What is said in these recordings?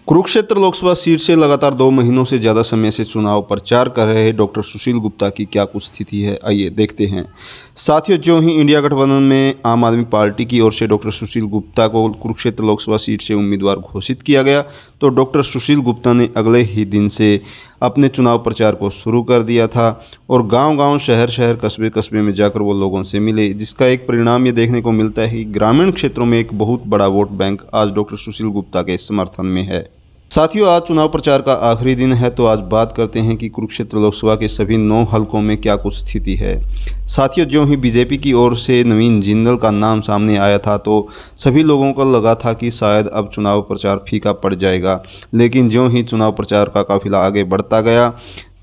Kurukshetra Lok Sabha seat से लगातार 2 महीनों से ज़्यादा समय से चुनाव प्रचार कर रहे डॉक्टर सुशील गुप्ता की क्या कुछ स्थिति है, आइए देखते हैं। साथियों, जो ही इंडिया गठबंधन में आम आदमी पार्टी की ओर से डॉक्टर सुशील गुप्ता को कुरुक्षेत्र लोकसभा सीट से उम्मीदवार घोषित किया गया, तो डॉक्टर सुशील गुप्ता ने अगले ही दिन से अपने चुनाव प्रचार को शुरू कर दिया था और गांव-गांव, शहर-शहर, कस्बे-कस्बे में जाकर वो लोगों से मिले, जिसका एक परिणाम ये देखने को मिलता है कि ग्रामीण क्षेत्रों में एक बहुत बड़ा वोट बैंक आज डॉक्टर सुशील गुप्ता के समर्थन में है। साथियों, आज चुनाव प्रचार का आखिरी दिन है, तो आज बात करते हैं कि कुरुक्षेत्र लोकसभा के सभी 9 हलकों में क्या कुछ स्थिति है। साथियों, जो ही बीजेपी की ओर से नवीन जिंदल का नाम सामने आया था, तो सभी लोगों को लगा था कि शायद अब चुनाव प्रचार फीका पड़ जाएगा, लेकिन जो ही चुनाव प्रचार का काफिला आगे बढ़ता गया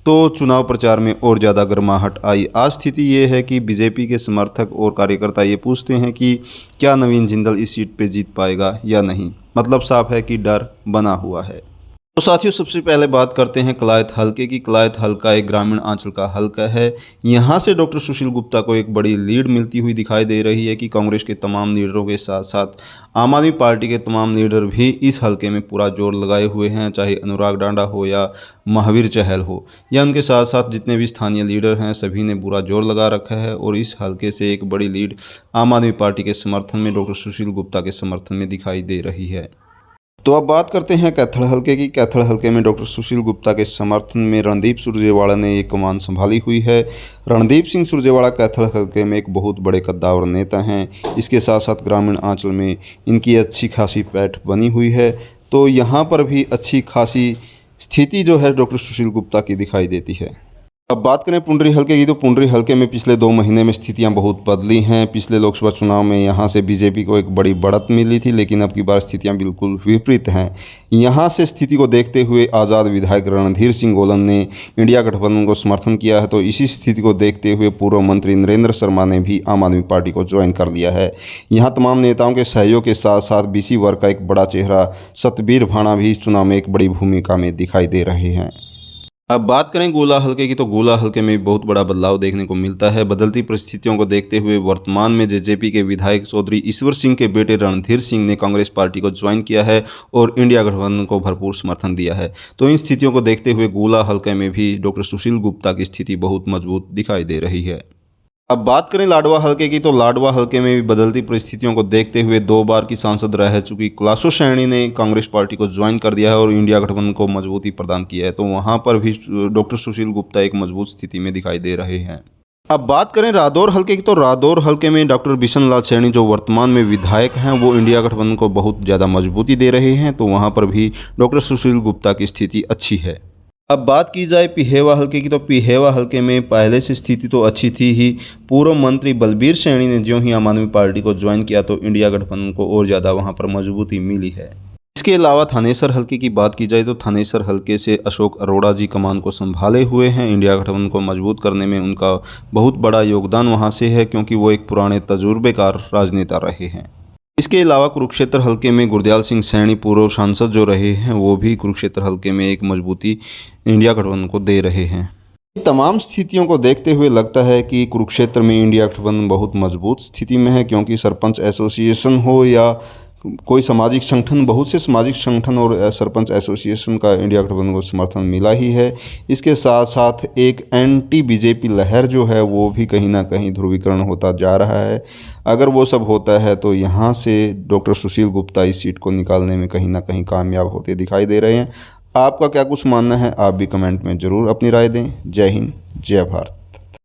तो चुनाव प्रचार में और ज़्यादा गर्माहट आई। आज स्थिति ये है कि बीजेपी के समर्थक और कार्यकर्ता ये पूछते हैं कि क्या नवीन जिंदल इस सीट पे जीत पाएगा या नहीं। मतलब साफ है कि डर बना हुआ है। तो साथियों, सबसे पहले बात करते हैं कलायत हलके की। कलायत हलका एक ग्रामीण अंचल का हलका है। यहाँ से डॉक्टर सुशील गुप्ता को एक बड़ी लीड मिलती हुई दिखाई दे रही है कि कांग्रेस के तमाम लीडरों के साथ साथ आम आदमी पार्टी के तमाम लीडर भी इस हलके में पूरा जोर लगाए हुए हैं, चाहे अनुराग डांडा हो या महावीर चहल हो, या उनके साथ साथ जितने भी स्थानीय लीडर हैं सभी ने पूरा जोर लगा रखा है और इस हलके से एक बड़ी लीड आम आदमी पार्टी के समर्थन में, डॉक्टर सुशील गुप्ता के समर्थन में दिखाई दे रही है। तो अब बात करते हैं कैथल हलके की। कैथल हलके में डॉक्टर सुशील गुप्ता के समर्थन में रणदीप सुरजेवाला ने ये कमान संभाली हुई है। रणदीप सिंह सुरजेवाला कैथल हलके में एक बहुत बड़े कद्दावर नेता हैं। इसके साथ साथ ग्रामीण अंचल में इनकी अच्छी खासी पैठ बनी हुई है, तो यहाँ पर भी अच्छी खासी स्थिति जो है डॉक्टर सुशील गुप्ता की दिखाई देती है। अब बात करें पुंडरी हलके की, तो पुंडरी हलके में पिछले 2 महीने में स्थितियां बहुत बदली हैं। पिछले लोकसभा चुनाव में यहां से बीजेपी को एक बड़ी बढ़त मिली थी, लेकिन अब की बार स्थितियां बिल्कुल विपरीत हैं। यहां से स्थिति को देखते हुए आज़ाद विधायक रणधीर सिंह गोलन ने इंडिया गठबंधन को समर्थन किया है, तो इसी स्थिति को देखते हुए पूर्व मंत्री नरेंद्र शर्मा ने भी आम आदमी पार्टी को ज्वाइन कर लिया है। यहाँ तमाम नेताओं के सहयोग के साथ साथ बीसी वर्ग का एक बड़ा चेहरा सतबीर भाणा भी इस चुनाव में एक बड़ी भूमिका में दिखाई दे रहे हैं। अब बात करें गोला हलके की, तो गोला हलके में बहुत बड़ा बदलाव देखने को मिलता है। बदलती परिस्थितियों को देखते हुए वर्तमान में जेजेपी के विधायक चौधरी ईश्वर सिंह के बेटे रणधीर सिंह ने कांग्रेस पार्टी को ज्वाइन किया है और इंडिया गठबंधन को भरपूर समर्थन दिया है। तो इन स्थितियों को देखते हुए गोला हलके में भी डॉक्टर सुशील गुप्ता की स्थिति बहुत मजबूत दिखाई दे रही है। अब बात करें लाडवा हलके की, तो लाडवा हलके में भी बदलती परिस्थितियों को देखते हुए 2 बार की सांसद रह चुकी कुलासो सैनी ने कांग्रेस पार्टी को ज्वाइन कर दिया है और इंडिया गठबंधन को मजबूती प्रदान किया है, तो वहां पर भी डॉक्टर सुशील गुप्ता एक मजबूत स्थिति में दिखाई दे रहे हैं। अब बात करें रादौर हलके की, तो रादौर हलके में डॉक्टर बिशन लाल सैनी जो वर्तमान में विधायक हैं वो इंडिया गठबंधन को बहुत ज़्यादा मजबूती दे रहे हैं, तो वहाँ पर भी डॉक्टर सुशील गुप्ता की स्थिति अच्छी है। अब बात की जाए पिहेवा हलके की, तो पिहेवा हलके में पहले से स्थिति तो अच्छी थी ही। पूर्व मंत्री बलबीर सैनी ने जो ही आम आदमी पार्टी को ज्वाइन किया तो इंडिया गठबंधन को और ज़्यादा वहां पर मजबूती मिली है। इसके अलावा थानेसर हलके की बात की जाए, तो थानेसर हलके से अशोक अरोड़ा जी कमान को संभाले हुए हैं। इंडिया गठबंधन को मजबूत करने में उनका बहुत बड़ा योगदान वहाँ से है, क्योंकि वो एक पुराने तजुर्बेकार राजनेता रहे हैं। इसके अलावा कुरुक्षेत्र हलके में गुरदयाल सिंह सैनी पूर्व सांसद जो रहे हैं वो भी कुरुक्षेत्र हलके में एक मजबूती इंडिया गठबंधन को दे रहे हैं। तमाम स्थितियों को देखते हुए लगता है कि कुरुक्षेत्र में इंडिया गठबंधन बहुत मजबूत स्थिति में है, क्योंकि सरपंच एसोसिएशन हो या कोई सामाजिक संगठन, बहुत से सामाजिक संगठन और सरपंच एसोसिएशन का इंडिया गठबंधन को समर्थन मिला ही है। इसके साथ साथ एक एंटी बीजेपी लहर जो है वो भी कहीं ना कहीं ध्रुवीकरण होता जा रहा है। अगर वो सब होता है तो यहाँ से डॉक्टर सुशील गुप्ता इस सीट को निकालने में कहीं ना कहीं कामयाब होते दिखाई दे रहे हैं। आपका क्या कुछ मानना है, आप भी कमेंट में ज़रूर अपनी राय दें। जय हिंद, जय भारत।